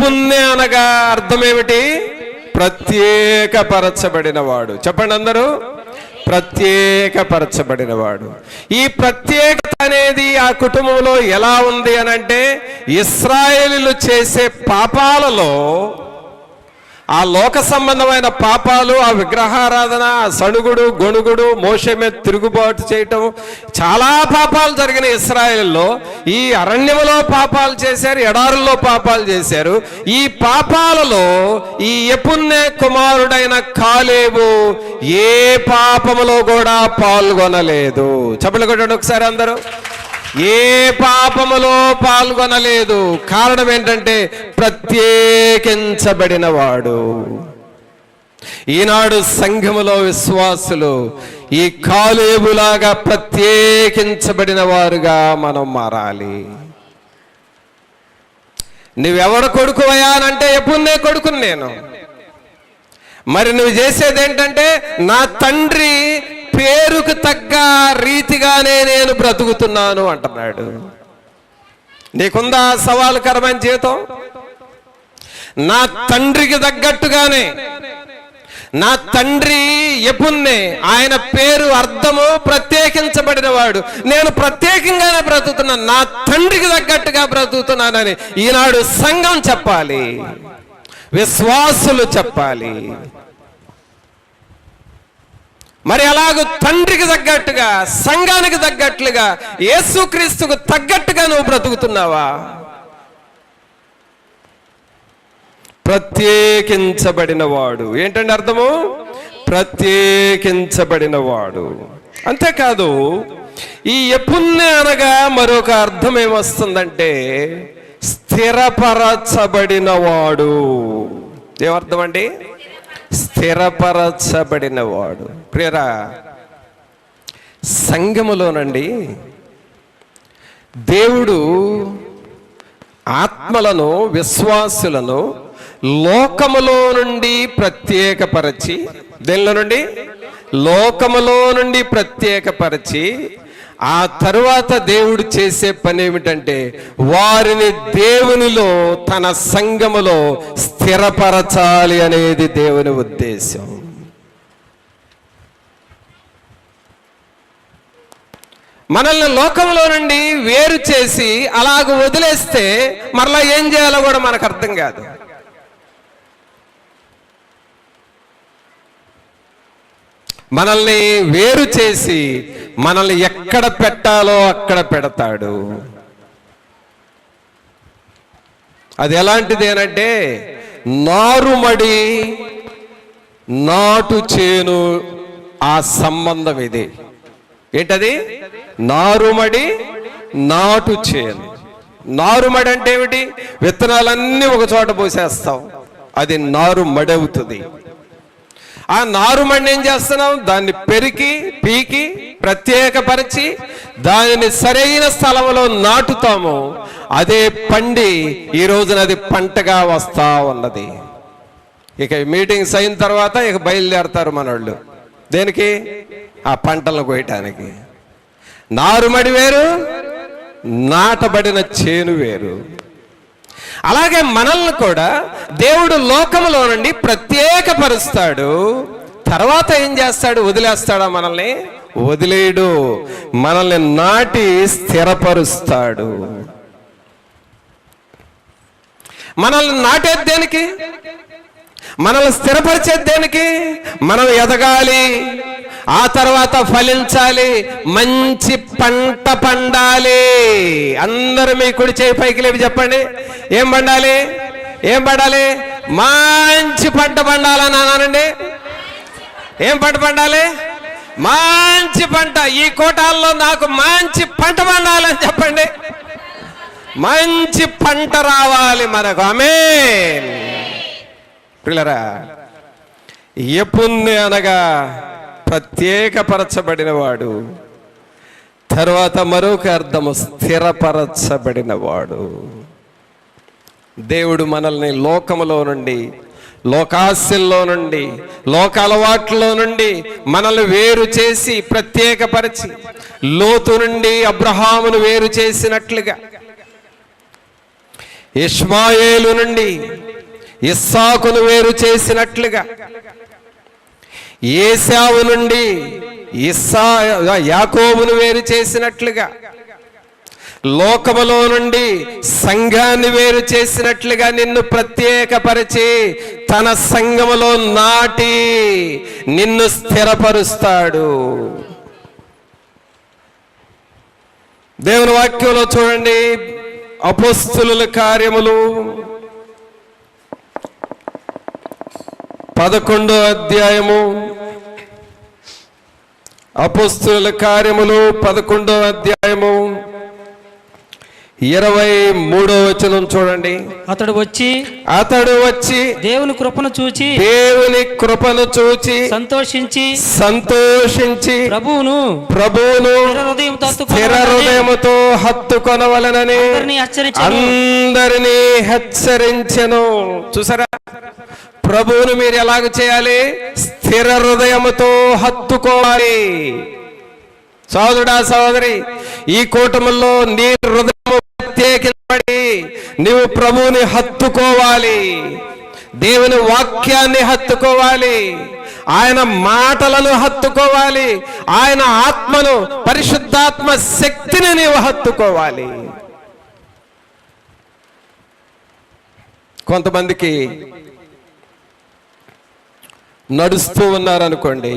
ఎపున్నే అనగా అర్థం ఏమిటి? ప్రత్యేకపరచబడినవాడు. చెప్పండి అందరూ, ప్రత్యేకపరచబడినవాడు. ఈ ప్రత్యేకత అనేది ఆ కుటుంబంలో ఎలా ఉంది అని అంటే, ఇశ్రాయేలీయులు చేసే పాపాలలో, ఆ లోక సంబంధమైన పాపాలు, ఆ విగ్రహారాధన, సణుగుడు గొణుగుడు, మోషే మీద తిరుగుబాటు చేయటం, చాలా పాపాలు జరిగిన ఇశ్రాయేలులో ఈ అరణ్యములో పాపాలు చేశారు, ఎడారుల్లో పాపాలు చేశారు. ఈ పాపాలలో ఈ యెఫున్నె కుమారుడైన కాలేబు ఏ పాపములో కూడా పాల్గొనలేదు. చెప్పలు కొట్టండి ఒకసారి అందరూ. ఏ పాపములో పాల్గొనలేదు. కారణం ఏంటంటే ప్రత్యేకించబడినవాడు. ఈనాడు సంఘములో విశ్వాసులు ఈ కాలేబులాగా ప్రత్యేకించబడిన వారుగా మనం మారాలి. నువ్వెవరు కొడుకువయ్యా అంటే యెఫున్నె కొడుకుని నేను. మరి నువ్వు చేసేది ఏంటంటే, నా తండ్రి పేరుకు తగ్గ రీతిగానే నేను బ్రతుకుతున్నాను అంటున్నాడు. నీకుందా సవాలుకరమైన జీవితం? నా తండ్రికి తగ్గట్టుగానే. నా తండ్రి యెఫున్నె, ఆయన పేరు అర్థము ప్రత్యేకించబడినవాడు. నేను ప్రత్యేకంగానే బ్రతుకుతున్నాను, నా తండ్రికి తగ్గట్టుగా బ్రతుకుతున్నానని ఈనాడు సంఘం చెప్పాలి, విశ్వాసులు చెప్పాలి. మరి అలాగూ తండ్రికి తగ్గట్టుగా, సంఘానికి తగ్గట్లుగా, యేసుక్రీస్తుకు తగ్గట్టుగా నువ్వు బ్రతుకుతున్నావా? ప్రత్యేకించబడినవాడు ఏంటంటే అర్థము? ప్రత్యేకించబడినవాడు. అంతేకాదు, ఈ యెఫున్నె అనగా మరొక అర్థం ఏమొస్తుందంటే, స్థిరపరచబడినవాడు. ఏమర్థం అండి? స్థిరపరచబడినవాడు. ప్రియరా, సంఘములోనండి దేవుడు ఆత్మలను, విశ్వాసులను లోకములో నుండి ప్రత్యేకపరచి, దేనిలో నుండి? లోకములో నుండి ప్రత్యేకపరచి, ఆ తరువాత దేవుడు చేసే పని ఏమిటంటే, వారిని దేవునిలో, తన సంఘములో స్థిరపరచాలి అనేది దేవుని ఉద్దేశం. మనల్ని లోకంలో నుండి వేరు చేసి అలాగ వదిలేస్తే మరలా ఏం చేయాలో కూడా మనకు అర్థం కాదు. మనల్ని వేరు చేసి మనల్ని ఎక్కడ పెట్టాలో అక్కడ పెడతాడు. అది ఎలాంటిది అనంటే, నారుమడి నాటు చేను ఆ సంబంధం ఇది. ఏంటది? నారుమడి నాటు చేను. నారుమడి అంటే ఏమిటి? విత్తనాలన్నీ ఒక చోట పోసేస్తాం, అది నారుమడి అవుతుంది. ఆ నారుమడిని ఏం చేస్తున్నాం? దాన్ని పెరికి పీకి ప్రత్యేకపరిచి దానిని సరైన స్థలంలో నాటుతాము. అదే పండి ఈ రోజున అది పంటగా వస్తా ఉన్నది. ఇక మీటింగ్స్ అయిన తర్వాత ఇక బయలుదేరతారు మనోళ్ళు. దేనికి? ఆ పంటలను కోయటానికి. నారుమడి వేరు, నాటబడిన చేను వేరు. అలాగే మనల్ని కూడా దేవుడు లోకములో నుండి ప్రత్యేకపరుస్తాడు. తర్వాత ఏం చేస్తాడు? వదిలేస్తాడా మనల్ని? వదిలేయడు. మనల్ని నాటి స్థిరపరుస్తాడు. మనల్ని నాటేది దేనికి? మనల్ని స్థిరపరిచేది దేనికి? మనం ఎదగాలి, ఆ తర్వాత ఫలించాలి, మంచి పంట పండాలి. అందరూ మీ కుడి చేయి పైకి లేపి చెప్పండి, ఏం పండాలి? ఏం పండాలి? మంచి పంట పండాలని అన్నానండి. ఏం పంట పండాలి? మంచి పంట. ఈ కోటాల్లో నాకు మంచి పంట పండాలని చెప్పండి. మంచి పంట రావాలి మనకు. ఆమేన్. ప్రియులారా, యెఫున్నె అనగా ప్రత్యేకపరచబడినవాడు. తర్వాత మరొక అర్థము స్థిరపరచబడినవాడు. దేవుడు మనల్ని లోకములో నుండి, లోకాశల్లో నుండి, లోక అలవాట్లలో నుండి మనల్ని వేరు చేసి ప్రత్యేకపరిచి, లోతు నుండి అబ్రహామును వేరు చేసినట్లుగా ఇష్మాయేలు నుండి ఇస్సాకును వేరు చేసినట్లుగా, ఏశావు నుండి యాకోబును వేరు చేసినట్లుగా, లోకములో నుండి సంఘాన్ని వేరు చేసినట్లుగా నిన్ను ప్రత్యేకపరిచి తన సంఘములో నాటి నిన్ను స్థిరపరుస్తాడు. దేవుని వాక్యంలో చూడండి, అపోస్తలుల కార్యములు 11వ అధ్యాయము, అపోస్తలుల కార్యములు 11వ అధ్యాయము 23వ వచనం చూడండి. అతడు వచ్చి దేవుని కృపను చూచి సంతోషించి ప్రభువును స్థిర హృదయముతో హత్తుకొనవలెనని అందరినీ హెచ్చరించెను. చూసారా, ప్రభువును మీరు ఎలాగ చేయాలి? స్థిర హృదయముతో హత్తుకోవాలి. సోదరుడా, సోదరి, ఈ కూటముల్లో నీ హృదయము ప్రత్యేకించబడి నీవు ప్రభువుని హత్తుకోవాలి, దేవుని వాక్యాన్ని హత్తుకోవాలి, ఆయన మాటలను హత్తుకోవాలి, ఆయన ఆత్మను, పరిశుద్ధాత్మ శక్తిని నీవు హత్తుకోవాలి. కొంతమందికి నడుస్తూ ఉన్నారనుకోండి,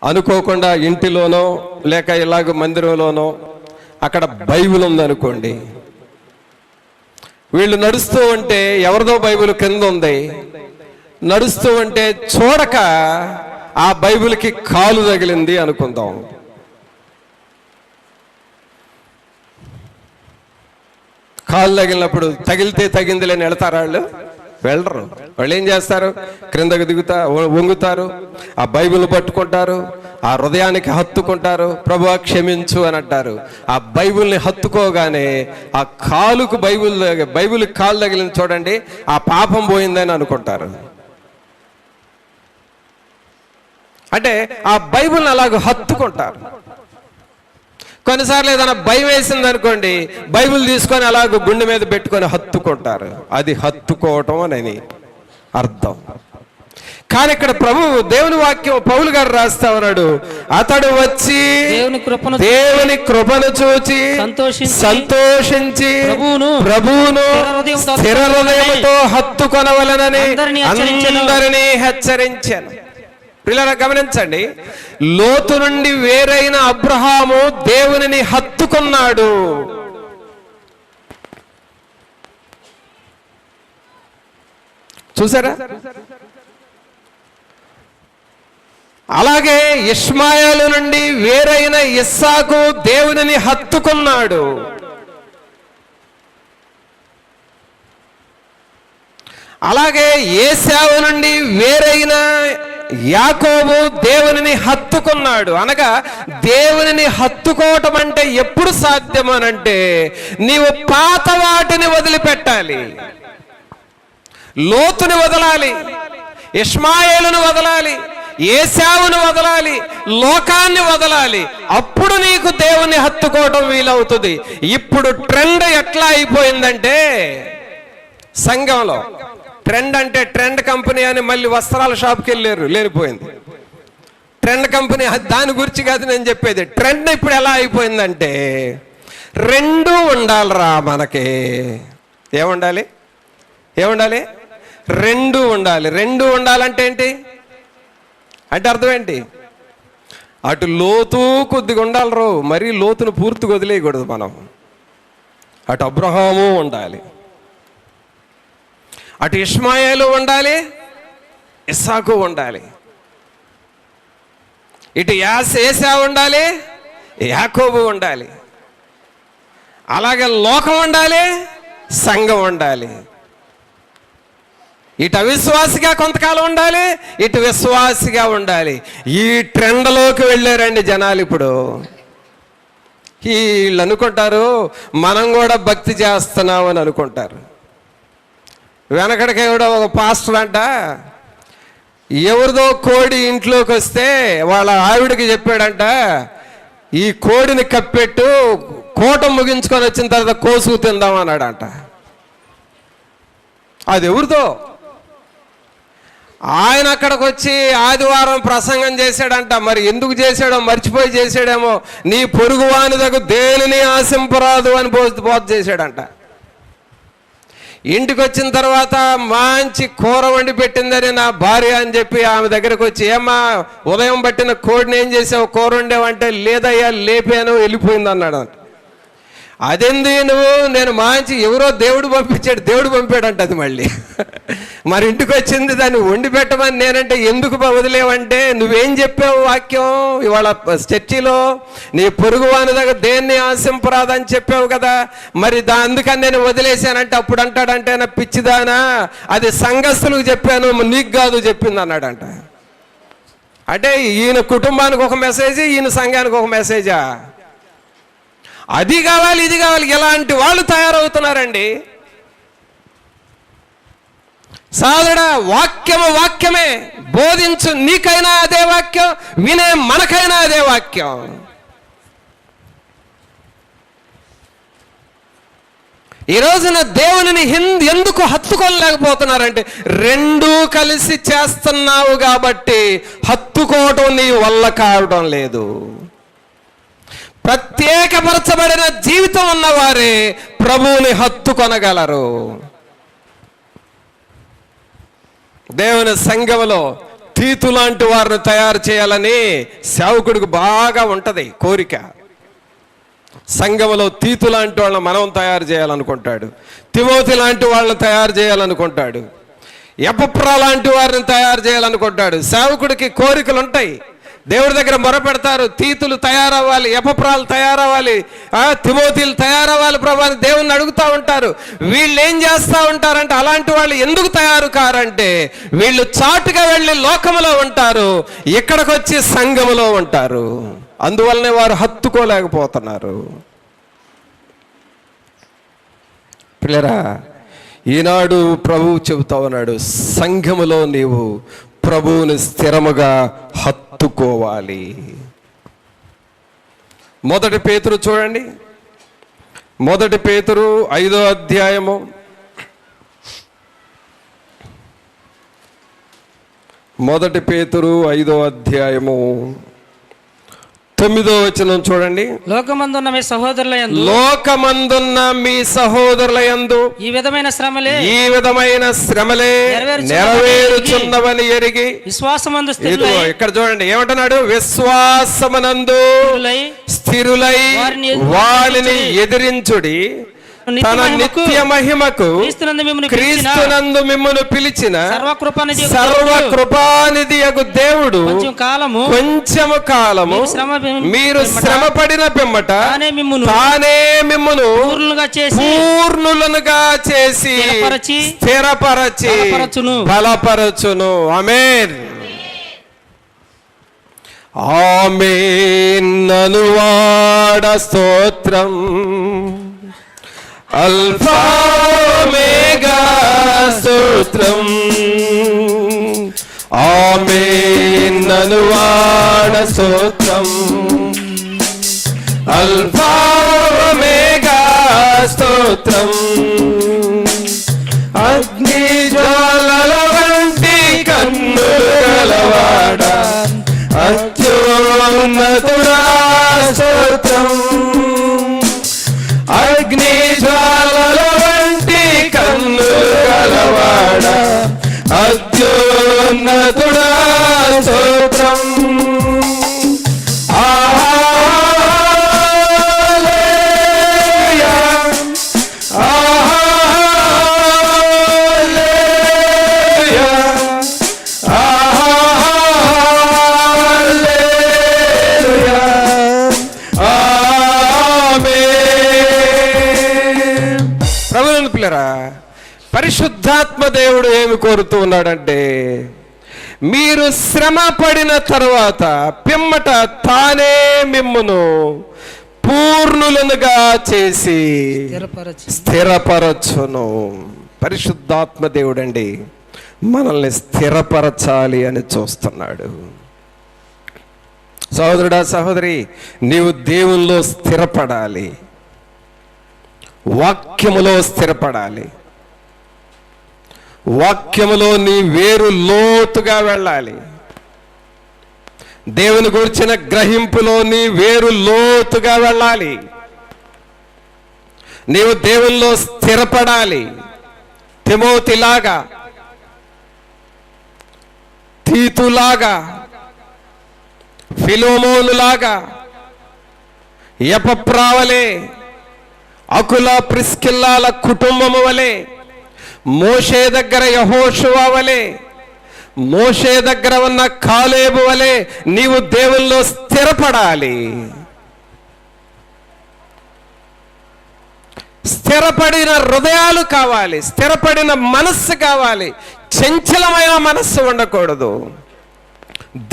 అనుకోకుండా ఇంటిలోనో లేక ఇలాగ మందిరంలోనో అక్కడ బైబిల్ ఉందనుకోండి, వీళ్ళు నడుస్తూ ఉంటే ఎవరిదో బైబిల్ కింద ఉంది, నడుస్తూ ఉంటే చూడక ఆ బైబిల్కి కాలు తగిలింది అనుకుందాం. కాలు తగిలినప్పుడు తగిలితే తగిందిలేని వెళ్తారా? వాళ్ళు వెళ్ళరు. వాళ్ళు ఏం చేస్తారు? క్రిందకు వంగుతారు, ఆ బైబిల్ పట్టుకుంటారు, ఆ హృదయానికి హత్తుకుంటారు, ప్రభువా క్షమించు అని అంటారు. ఆ బైబిల్ని హత్తుకోగానే ఆ కాలుకు బైబిల్కి కాలు తగిలింది చూడండి, ఆ పాపం పోయిందని అనుకుంటారు. అంటే ఆ బైబిల్ని అలాగ హత్తుకుంటారు. కొన్నిసార్లు ఏదైనా భయం వేసింది అనుకోండి, బైబిల్ తీసుకొని అలాగ గుండె మీద పెట్టుకొని హత్తుకుంటారు. అది హత్తుకోవటం అని అర్థం. కానీ ఇక్కడ ప్రభువు దేవుని వాక్యం పౌలు గారు రాస్తా ఉన్నాడు, అతడు వచ్చి దేవుని కృపను చూచి సంతోషించి ప్రభువును స్థిర హృదయముతో హత్తుకొనవలెనని అందరినీ హెచ్చరించాను. పిల్లల గమనించండి, లోతు నుండి వేరైన అబ్రహాము దేవునిని హత్తుకున్నాడు. చూసారా? అలాగే ఇష్మాయేలు నుండి వేరైన ఇస్సాకు దేవునిని హత్తుకున్నాడు. అలాగే ఏశావు నుండి వేరైన యాకోబు దేవునిని హత్తుకున్నాడు. అనగా దేవునిని హత్తుకోవటం అంటే ఎప్పుడు సాధ్యం అనంటే నీవు పాత వాటిని వదిలిపెట్టాలి. లోతుని వదలాలి, ఇష్మాయేలును వదలాలి, ఏశావును వదలాలి, లోకాన్ని వదలాలి. అప్పుడు నీకు దేవుని హత్తుకోవటం వీలవుతుంది. ఇప్పుడు ట్రెండ్ ఎట్లా అయిపోయిందంటే, సంఘంలో ట్రెండ్ అంటే ట్రెండ్ కంపెనీ అని మళ్ళీ వస్త్రాల షాప్కి వెళ్ళారు, లేనిపోయింది. ట్రెండ్ కంపెనీ దాని గురించి కాదు నేను చెప్పేది. ట్రెండ్ ఇప్పుడు ఎలా అయిపోయిందంటే, రెండు ఉండాలిరా మనకి. ఏముండాలి? రెండు ఉండాలి. రెండు ఉండాలంటే ఏంటి అంటే అర్థం ఏంటి? అటు లోతు కొద్దిగా ఉండాలి, మరీ లోతును పూర్తిగా వదిలేయకూడదు మనం. అటు అబ్రహాము ఉండాలి, అటు ఇష్మాయేలు ఉండాలి, ఇస్సాకు ఉండాలి, ఇటు ఏశావు ఉండాలి, యాకోబు ఉండాలి. అలాగే లోకం ఉండాలి, సంఘం ఉండాలి. ఇటు అవిశ్వాసిగా కొంతకాలం ఉండాలి, ఇటు విశ్వాసిగా ఉండాలి. ఈ ట్రెండ్లోకి వెళ్ళారండి జనాలు. ఇప్పుడు వీళ్ళు అనుకుంటారు మనం కూడా భక్తి చేస్తున్నాం అని అనుకుంటారు. వెనకడికి కూడా ఒక పాస్టర్ అంట, ఎవరిదో కోడి ఇంట్లోకి వస్తే వాళ్ళ ఆవిడకి చెప్పాడంట, ఈ కోడిని కప్పెట్టు, కోట ముగించుకొని వచ్చిన తర్వాత కోసుకు తిందాం అన్నాడంట. అది ఎవరితో? ఆయన అక్కడికి వచ్చి ఆదివారం ప్రసంగం చేశాడంట. మరి ఎందుకు చేశాడో మర్చిపోయి చేశాడేమో. నీ పొరుగువాని దగ్గర దేనిని ఆశింపరాదు అని బోధ చేశాడంట. ఇంటికి వచ్చిన తర్వాత మంచి కూర వండి పెట్టిందని నా భార్య అని చెప్పి ఆమె దగ్గరకు వచ్చి, ఏమ్మా ఉదయం పట్టిన కోడిని ఏం చేసావు, కూర వండేవంటే లేదయ్యా లేపాను వెళ్ళిపోయింది అన్నాడు. అదెందు నువ్వు? నేను మంచి ఎవరో దేవుడు పంపాడంట. అది మళ్ళీ మరి ఇంటికి వచ్చింది దాన్ని వండి పెట్టమని నేనంటే ఎందుకు వదిలేవంటే, నువ్వేం చెప్పావు వాక్యం ఇవాళ చర్చిలో, నీ పొరుగువాని దగ్గర దేన్ని ఆశింపరాదని చెప్పావు కదా, మరి అందుకని నేను వదిలేశానంటే అప్పుడు అంటాడంటే నా పిచ్చిదానా, అది సంఘస్థులకు చెప్పాను నీకు కాదు చెప్పింది అన్నాడంట. అంటే ఈయన కుటుంబానికి ఒక మెసేజ్, ఈయన సంఘానికి ఒక మెసేజా? అది కావాలి ఇది కావాలి, ఎలాంటి వాళ్ళు తయారవుతున్నారండి. సోదరుడా, వాక్యమే బోధించు, నీకైనా అదే వాక్యం, వినే మనకైనా అదే వాక్యం. ఈ రోజున దేవునిని ఎందుకు హత్తుకోలేకపోతున్నారంటే, రెండూ కలిసి చేస్తున్నావు కాబట్టి హత్తుకోవటం నీ వల్ల కావడం లేదు. ప్రత్యేకపరచబడిన జీవితం ఉన్నవారే ప్రభువుని హత్తుకొనగలరు. దేవుని సంఘములో తీతు లాంటి వారిని తయారు చేయాలని సేవకుడికి బాగా ఉంటది కోరిక. సంఘములో తీతు లాంటి వాళ్ళని మనం తయారు చేయాలనుకుంటాడు, తిమోతి లాంటి వాళ్ళని తయారు చేయాలనుకుంటాడు, ఎపఫ్రా లాంటి వారిని తయారు చేయాలనుకుంటాడు. సేవకుడికి కోరికలు ఉంటాయి. దేవుడి దగ్గర మొరపెడతారు, తీతులు తయారవ్వాలి, ఎపఫ్రాలు తయారవ్వాలి, తిమోతిలు తయారవ్వాలి ప్రభు అని దేవుణ్ణి అడుగుతూ ఉంటారు. వీళ్ళు ఏం చేస్తూ ఉంటారంటే, అలాంటి వాళ్ళు ఎందుకు తయారు కారంటే, వీళ్ళు చాటుగా వెళ్ళి లోకములో ఉంటారు, ఇక్కడికి వచ్చి సంఘములో ఉంటారు. అందువల్లనే వారు హత్తుకోలేకపోతున్నారు. పిల్లరా, ఈనాడు ప్రభువు చెబుతా ఉన్నాడు, సంఘములో నీవు ప్రభువుని స్థిరముగా హత్తుకోవాలి. మొదటి పేతురు చూడండి, మొదటి పేతురు 5వ అధ్యాయము 9వ వచనం చూడండి. లోకమందున్న మీ సహోదరుల యందు ఈ విధమైన శ్రమలే నెరవేరుచున్నవని ఎరిగి విశ్వాసమందు ఇక్కడ చూడండి ఏమంటున్నాడు, విశ్వాసమునందు స్థిరులై వారిని ఎదిరించుడి, తన నిత్య మహిమకు క్రీస్తునందు మిమ్మును పిలిచిన సర్వకృపానిధియగు దేవుడు కొంచెము కాలము మీరు శ్రమపడిన పిమ్మట తానే మిమ్మును పూర్ణులనుగా చేసి స్థిరపరచి బలపరచును. ఆమేన్ ఆమేన్ అనువాడ స్తోత్రం, అల్ఫా ఓమేగా స్తోత్రం. ఆమేన్ అనువాడ స్తోత్రం, అల్ఫా ఓమేగా స్తోత్రం. అగ్ని జ్వాలల వంటి కన్నులు గలవాడ అత్యున్నతుడా స్తోత్రం. అగ్ని జ్వాలల వంటి కన్నులు గలవాడ అత్యున్నతుడా స్తోత్రం. హల్లెలూయా హల్లెలూయా హల్లెలూయా. ప్రభువుని పిల్లరా, పరిశుద్ధాత్మ దేవుడు ఏమి కోరుతూ ఉన్నాడంటే, మీరు శ్రమ పడిన తర్వాత పిమ్మట తానే మిమ్మును పూర్ణులనుగా చేసి స్థిరపరచును. పరిశుద్ధాత్మ దేవుడండి మనల్ని స్థిరపరచాలి అని చూస్తున్నాడు. సహోదరుడా సహోదరి, నీవు దేవునిలో స్థిరపడాలి, వాక్యములో స్థిరపడాలి. వాక్యములో నీ వేరు లోతుగా వెళ్ళాలి. దేవుని గురించిన గ్రహింపులో నీ వేరు లోతుగా వెళ్ళాలి. నీవు దేవునిలో స్థిరపడాలి. తిమోతిలాగా, తీతులాగా, ఫిలోమోనులాగా, ఎపప్రావలే, అకుల ప్రిస్కిల్లాల కుటుంబము వలె, మోషే దగ్గర యెహోషువ వలె, మోషే దగ్గర ఉన్న కాలేబు వలె నీవు దేవుల్లో స్థిరపడాలి. స్థిరపడిన హృదయాలు కావాలి, స్థిరపడిన మనస్సు కావాలి. చంచలమైన మనస్సు ఉండకూడదు.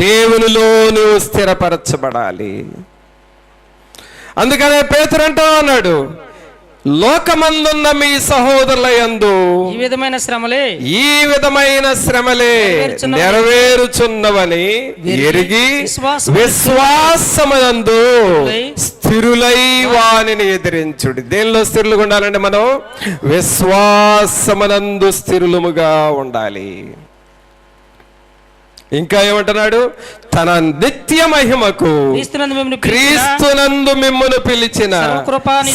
దేవునిలో నువ్వు స్థిరపరచబడాలి. అందుకనే పేతురు అంటూ అన్నాడు, లోకమందున్న మీ సహోదరుల యందు ఈ విధమైన శ్రమలే నెరవేరుచున్నవని ఎరిగి విశ్వాసమునందు స్థిరులై వానిని ఎదిరించుడి. దేనిలో స్థిరులుగా ఉండాలంటే మనం విశ్వాసమునందు స్థిరులముగా ఉండాలి. ఇంకా ఏమంటున్నాడు? తన నిత్య మహిమకు క్రీస్తునందు మిమ్మును పిలిచిన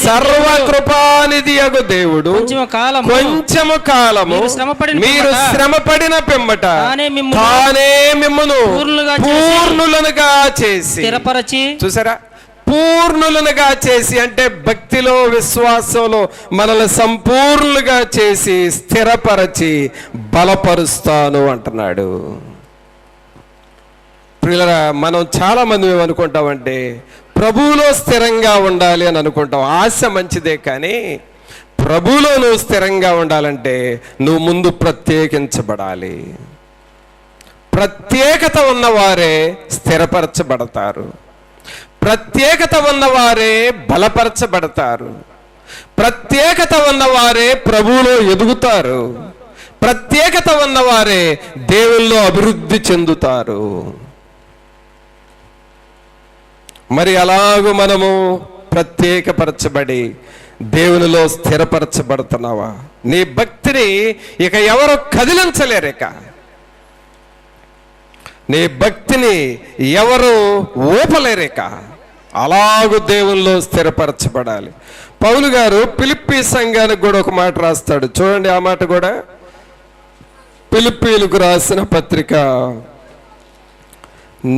సర్వకృపానిధి యగు దేవుడు కొంచెము కాలము మీరు శ్రమపడిన పిమ్మట తానే మిమ్మును పూర్ణులనుగా చేసి, చూసారా, పూర్ణులనుగా చేసి అంటే భక్తిలో విశ్వాసంలో మనల్ని సంపూర్ణులుగా చేసి స్థిరపరచి బలపరుస్తాను అంటున్నాడు. ప్రియులారా, మనం చాలా మంది ఏమనుకుంటామంటే ప్రభువులో స్థిరంగా ఉండాలి అని అనుకుంటాం. ఆశ మంచిదే, కానీ ప్రభువులో నువ్వు స్థిరంగా ఉండాలంటే నువ్వు ముందు ప్రత్యేకించబడాలి. ప్రత్యేకత ఉన్నవారే స్థిరపరచబడతారు. ప్రత్యేకత ఉన్నవారే బలపరచబడతారు. ప్రత్యేకత ఉన్నవారే ప్రభువులో ఎదుగుతారు. ప్రత్యేకత ఉన్నవారే దేవుల్లో అభివృద్ధి చెందుతారు. మరి అలాగూ మనము ప్రత్యేకపరచబడి దేవునిలో స్థిరపరచబడుతున్నావా? నీ భక్తిని ఇక ఎవరు కదిలించలేరు. నీ భక్తిని ఎవరు ఊపలేరేక. అలాగూ దేవునిలో స్థిరపరచబడాలి. పౌలు గారు ఫిలిప్పీ సంఘానికి కూడా ఒక మాట రాస్తాడు. చూడండి ఆ మాట కూడా. ఫిలిప్పీలకు రాసిన పత్రిక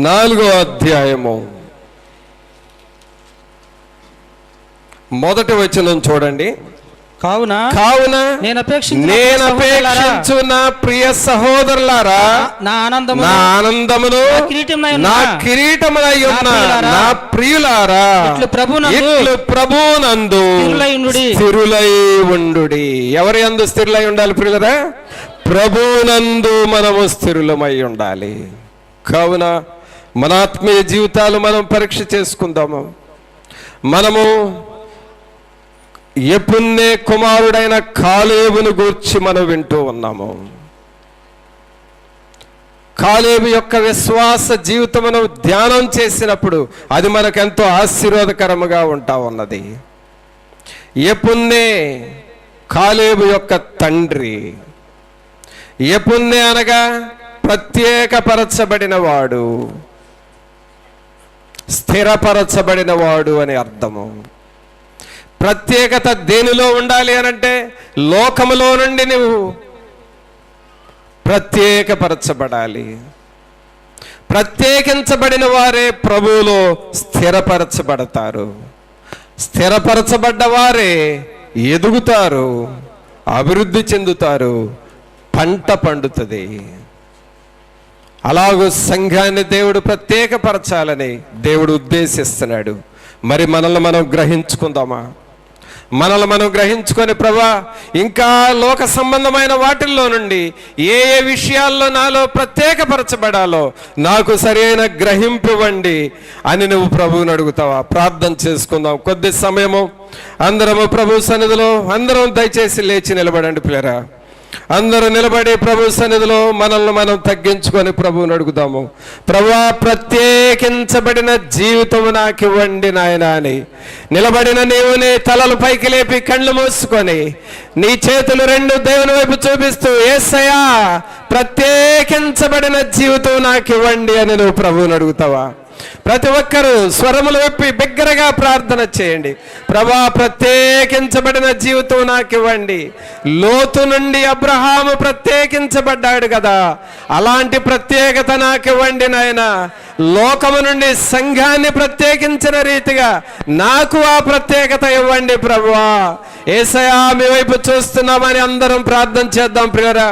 4వ అధ్యాయము 1వ వచనం చూడండి. కావున నేను అపేక్షించు నా ప్రియ సహోదరులారా, నా ఆనందమును నా కిరీటమునై ఉన్న నా ప్రియులారా, ఇట్లు ప్రభువునందు స్థిరులై ఉండుడి. ఎవరి యందు స్థిరులై ఉండాలి ప్రియులరా? ప్రభువునందు మనము స్థిరులమై ఉండాలి. కావున మన ఆత్మీయ జీవితాలు మనం పరీక్ష చేసుకుందాము. మనము యెఫున్నె కుమారుడైన కాలేబును గూర్చి మనం వింటూ ఉన్నాము. కాలేబు యొక్క విశ్వాస జీవితమును ధ్యానం చేసినప్పుడు అది మనకెంతో ఆశీర్వాదకరముగా ఉంటా ఉన్నది. యెఫున్నె కాలేబు యొక్క తండ్రి. యెఫున్నె అనగా ప్రత్యేకపరచబడిన వాడు, స్థిరపరచబడిన వాడు అని అర్థము. ప్రత్యేకత దేనిలో ఉండాలి అనంటే లోకములో నుండి నువ్వు ప్రత్యేకపరచబడాలి. ప్రత్యేకించబడిన వారే ప్రభువులో స్థిరపరచబడతారు. స్థిరపరచబడ్డ వారే ఎదుగుతారు, అభివృద్ధి చెందుతారు, పంట పండుతుంది. అలాగూ సంఘాన్ని దేవుడు ప్రత్యేకపరచాలని దేవుడు ఉద్దేశిస్తున్నాడు. మరి మనల్ని మనం గ్రహించుకుందామా? మనల్ని మనం గ్రహించుకొని, ప్రభా ఇంకా లోక సంబంధమైన వాటిల్లో నుండి ఏ ఏ విషయాల్లో నాలో ప్రత్యేకపరచబడాలో నాకు సరైన గ్రహింపు ఇవ్వండి అని నువ్వు ప్రభువుని అడుగుతావా? ప్రార్థన చేసుకుందాం. కొద్ది సమయము అందరము ప్రభు సన్నిధిలో అందరం దయచేసి లేచి నిలబడండి ప్రియరా. అందరూ నిలబడి ప్రభు సన్నిధిలో మనల్ని మనం తగ్గించుకొని ప్రభువుని అడుగుదాము. ప్రభువా, ప్రత్యేకించబడిన జీవితం నాకు ఇవ్వండి నాయన అని నిలబడిన నీవు నీ తలలు పైకి లేపి కళ్ళు మూసుకొని నీ చేతులు రెండు దేవుని వైపు చూపిస్తూ, యేసయ్యా ప్రత్యేకించబడిన జీవితం నాకు ఇవ్వండి అని నువ్వు ప్రభువుని అడుగుతావా? ప్రతి ఒక్కరూ స్వరములు విప్పి బిగ్గరగా ప్రార్థన చేయండి. ప్రభా, ప్రత్యేకించబడిన జీవితం నాకు ఇవ్వండి. లోతు నుండి అబ్రహాము ప్రత్యేకించబడ్డాడు కదా, అలాంటి ప్రత్యేకత నాకు ఇవ్వండి నాయన. లోకము నుండి సంఘాన్ని ప్రత్యేకించిన రీతిగా నాకు ఆ ప్రత్యేకత ఇవ్వండి ప్రభువా. యేసయ్యా, మీ వైపు చూస్తున్నామని అందరం ప్రార్థన చేద్దాం. ప్రియరా,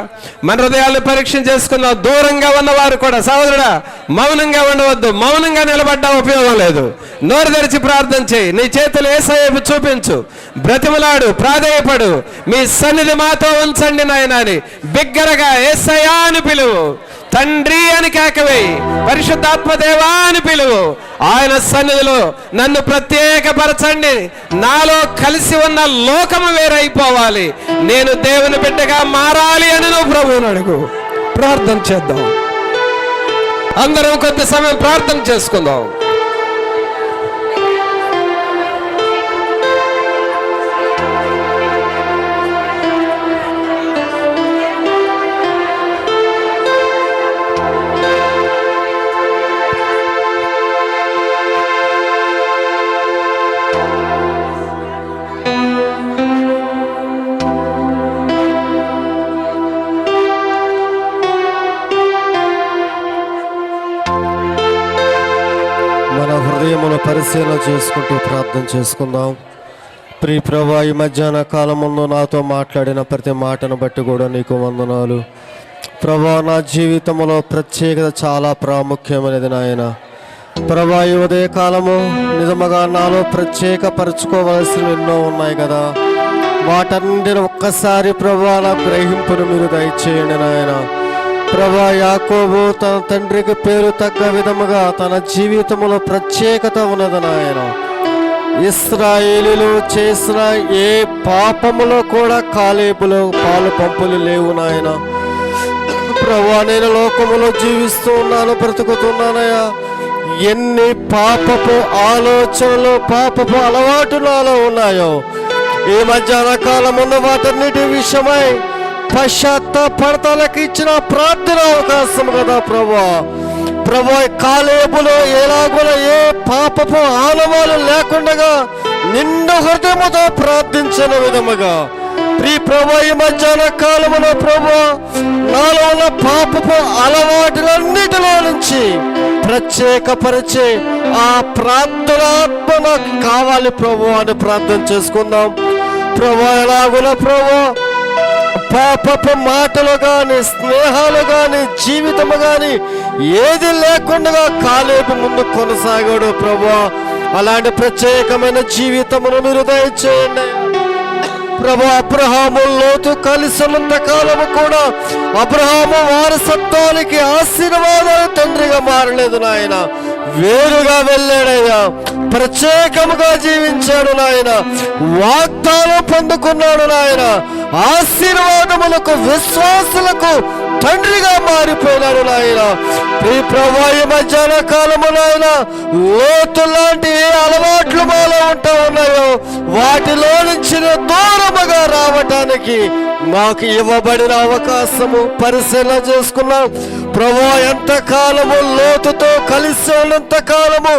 మన హృదయాలను పరీక్ష చేసుకుందాం. దూరంగా ఉన్నవారు కూడా, సహోదరుడా, మౌనంగా ఉండవద్దు. మౌనంగా నిలబడ్డా ఉపయోగం లేదు. నోరు తెరిచి ప్రార్థన చేయి. నీ చేతులు యేసయ్య వైపు చూపించు, బ్రతిమలాడు, ప్రాధేయపడు. మీ సన్నిధి మాతో ఉంచండి నాయన అని బిగ్గరగా యేసయ్యా అని పిలువు. తండ్రి అని కేకవేయి. పరిశుద్ధాత్మ దేవా అని పిలువు. ఆయన సన్నిధిలో నన్ను ప్రత్యేకపరచండి. నాలో కలిసి ఉన్న లోకము వేరైపోవాలి. నేను దేవుని బిడ్డగా మారాలి అని నువ్వు ప్రభువుని అడుగు. ప్రార్థన చేద్దాం. అందరం కొద్ది సమయం ప్రార్థన చేసుకుందాం. హృదయమును పరిశీలన చేసుకుంటూ ప్రార్థన చేసుకుందాం. ప్రియ ప్రభువా, ఈ మధ్యాహ్న కాలం ముందు నాతో మాట్లాడిన ప్రతి మాటను బట్టి కూడా నీకు వందనాలు ప్రభువా. నా జీవితంలో ప్రత్యేకత చాలా ప్రాముఖ్యమైనది నాయన. ప్రభువా, ఈ ఉదయ కాలము నిజముగా నాలో ప్రత్యేకపరచుకోవలసినవి ఎన్నో ఉన్నాయి కదా. వాటన్నిటిని ఒక్కసారి ప్రభువా నా గ్రహింపును మీరు దయచేయండి నాయన. ప్రభా, యాకోబు తన తండ్రికి పేరు తగ్గ విధముగా తన జీవితంలో ప్రత్యేకత ఉన్నది నాయన. ఇశ్రాయేలీలు చేసిన ఏ పాపములో కూడా కాలేబులో పాలు పంపులు లేవు నాయన. ప్రభా, నేను లోకములో జీవిస్తూ ఉన్నాను, బ్రతుకుతున్నానయ్యా. ఎన్ని పాపపు ఆలోచనలు, పాపపు అలవాటు నాలో ఉన్నాయో ఈ మధ్యాహ్న కాలమున్న వాటన్నిటి విషయమై పశ్చాత్తాపడతాలకు ఇచ్చిన ప్రార్థన అవకాశం కదా ప్రభా. ప్రభా, కాలేబులో ఎలాగో ఏ పాపపు ఆనవాలు లేకుండా నిండు హృదయముతో ప్రార్థించిన విధముగా ప్రియ ప్రభా, ఈ మధ్యాహ్న కాలములో ప్రభా నాలో ఉన్న పాపపు అలవాటులన్నిటిలో నుంచి ప్రత్యేకపరిచే ఆ ప్రార్థనాత్మ నాకు కావాలి ప్రభు అని ప్రార్థన చేసుకుందాం. ప్రభా, ఎలాగున ప్రభా పాపపు మాటలు కానీ, స్నేహాలు కానీ, జీవితము కానీ ఏది లేకుండా కాలేబు ముందు కొనసాగాడు ప్రభా. అలాంటి ప్రత్యేకమైన జీవితమును మీరు దయచేయండి ప్రభా. అబ్రహాము లోతు కలిసి ఉన్నంత కాలము కూడా అబ్రహాము వారసత్వానికి ఆశీర్వాదాలు తండ్రిగా మారలేదు నాయన. వేరుగా వెళ్ళాడయ్యా, ప్రత్యేకముగా జీవించాడు నాయన. వాగ్దానం పొందుకున్నాడు నాయన. ఆశీర్వాదములకు, విశ్వాసులకు తండ్రిగా మారిపోయినాడు నాయన. ఈ ప్రభా, ఈ మధ్యాహ్న కాలము నాయన లోతు లాంటి ఏ అలవాట్లు మాలో ఉంటా ఉన్నాయో వాటిలో నుంచి దూరముగా రావటానికి మాకు ఇవ్వబడిన అవకాశము పరిశీలన చేసుకున్నాం ప్రభా. ఎంతకాలము లోతుతో కలిసి ఉన్నంత కాలము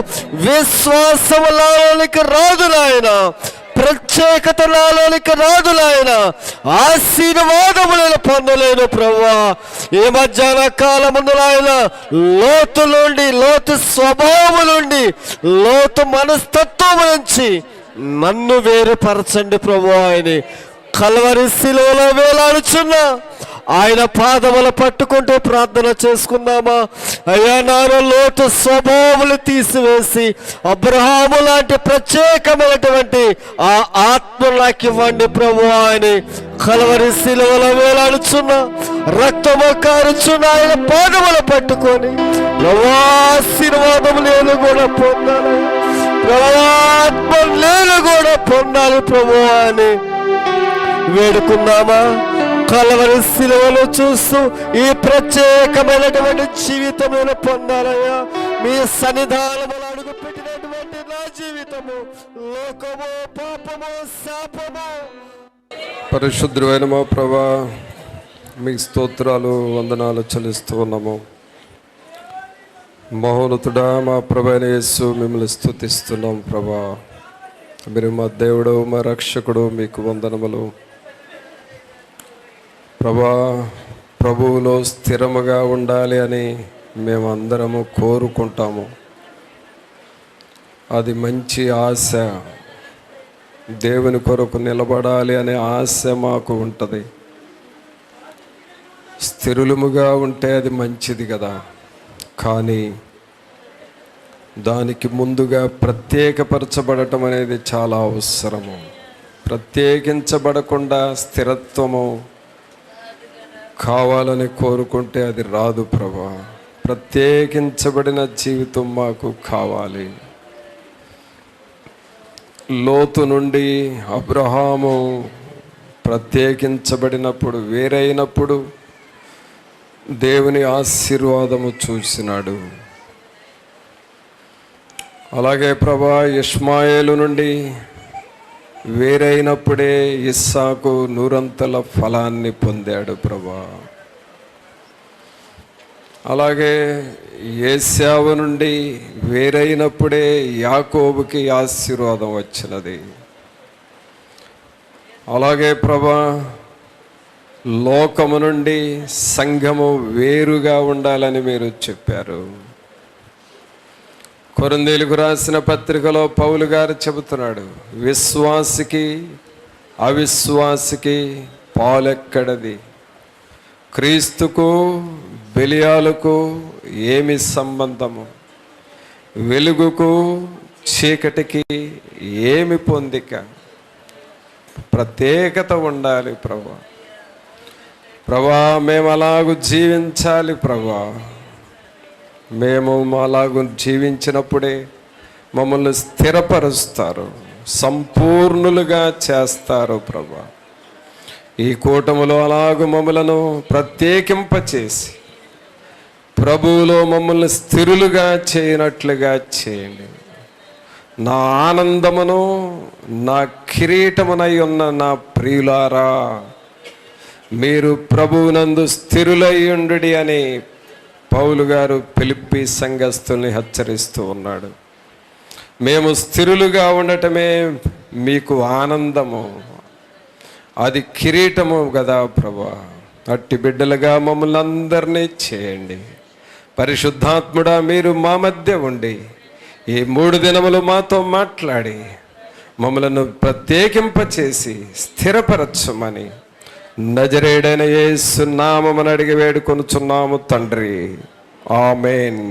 విశ్వాసము నాలోనికి రాదు నాయన. ప్రత్యేకత నాలోనికి రాదు నాయన. ఆశీర్వాదములను పొందలేను ప్రభువా. ఈ మధ్యాహ్న కాలముందు నాయన లోతు నుండి, లోతు స్వభావం నుండి, లోతు మనస్తత్వం నుంచి నన్ను వేరుపరచండి ప్రభువా అని కల్వరి శిలువలో వేలాడుచున్న ఆయన పాదములు పట్టుకుంటూ ప్రార్థన చేసుకుందామా? అయ్యా, నాలో లోటు స్వభావాలు తీసివేసి అబ్రహాము లాంటి ప్రత్యేకమైనటువంటి ఆ ఆత్మ నాకు ఇవ్వండి ప్రభువా అని కల్వరి శిలువలో వేలాడుచున్న, రక్తము కారుచున్న ఆయన పాదములు పట్టుకొని ఆశీర్వాదము నేను కూడా పొందాలి, ఆత్మ నేను కూడా పొందాలి ప్రభువా అని వేడుకుందామా? కలవరి సిలువను చూస్తూ ఈ ప్రత్యేకమైనటువంటి జీవితమును పొందాలయ్యా. మీ సన్నిధానములు అడుగు పెట్టినటువంటి నా జీవితము లోకము, పాపము, శాపము. పరిశుద్ధమైన మా ప్రభా, మీ స్తోత్రాలు, వందనాలు చెల్లిస్తూ ఉన్నాము. మహోన్నతుడా మా ప్రభైన యేసు, మిమ్మల్ని స్తుతిస్తున్నాం ప్రభా. మీరు మా దేవుడు, మా రక్షకుడు, మీకు వందనములు ప్రభా. ప్రభువులో స్థిరముగా ఉండాలి అని మేమందరము కోరుకుంటాము. అది మంచి ఆశ. దేవుని కొరకు నిలబడాలి అనే ఆశ మాకు ఉంటుంది. స్థిరులముగా ఉంటే అది మంచిది కదా. కానీ దానికి ముందుగా ప్రత్యేకపరచబడటం అనేది చాలా అవసరము. ప్రత్యేకించబడకుండా స్థిరత్వము కావాలని కోరుకుంటే అది రాదు ప్రభా. ప్రత్యేకించబడిన జీవితం మాకు కావాలి. లోతు నుండి అబ్రహాము ప్రత్యేకించబడినప్పుడు, వేరైనప్పుడు దేవుని ఆశీర్వాదము చూసినాడు. అలాగే ప్రభా, ఇష్మాయేలు నుండి వేరైనప్పుడే ఇస్సాకు నూరంతల ఫలాన్ని పొందాడు ప్రభా. అలాగే ఏశావు నుండి వేరైనప్పుడే యాకోబుకి ఆశీర్వాదం వచ్చినది. అలాగే ప్రభా, లోకము నుండి సంఘము వేరుగా ఉండాలని మీరు చెప్పారు. కొరింథీయులకు రాసిన పత్రికలో పౌలు గారు చెబుతున్నాడు, విశ్వాసికి అవిశ్వాసికి పాలెక్కడది, క్రీస్తుకు బెలియాలకు ఏమి సంబంధము, వెలుగుకు చీకటికి ఏమి పొందిక. ప్రత్యేకత ఉండాలి ప్రభా. ప్రభా, మేము అలాగూ జీవించాలి ప్రభా. మేము అలాగూ జీవించినప్పుడే మమ్మల్ని స్థిరపరుస్తారు, సంపూర్ణులుగా చేస్తారు ప్రభా. ఈ కూటములో అలాగూ మమ్మలను ప్రత్యేకింపచేసి ప్రభువులో మమ్మల్ని స్థిరులుగా చేయనట్లుగా చేయండి. నా ఆనందమును, నా కిరీటమునై ఉన్న నా ప్రియులారా, మీరు ప్రభువునందు స్థిరులయ్యుండుడి అని పౌలు గారు ఫిలిప్పీ సంఘస్థుల్ని హెచ్చరిస్తూ ఉన్నాడు. మేము స్థిరులుగా ఉండటమే మీకు ఆనందము, అది కిరీటము కదా ప్రభా. అట్టి బిడ్డలుగా మమ్మల్ని అందరినీ చేయండి. పరిశుద్ధాత్ముడా, మీరు మా మధ్య ఉండి ఈ 3 దినములు మాతో మాట్లాడి మమ్మలను ప్రత్యేకింపచేసి స్థిరపరచమని నజరేయుడైన యేసు నామమున అడిగి వేడుకొనుచున్నాము తండ్రి. ఆమేన్.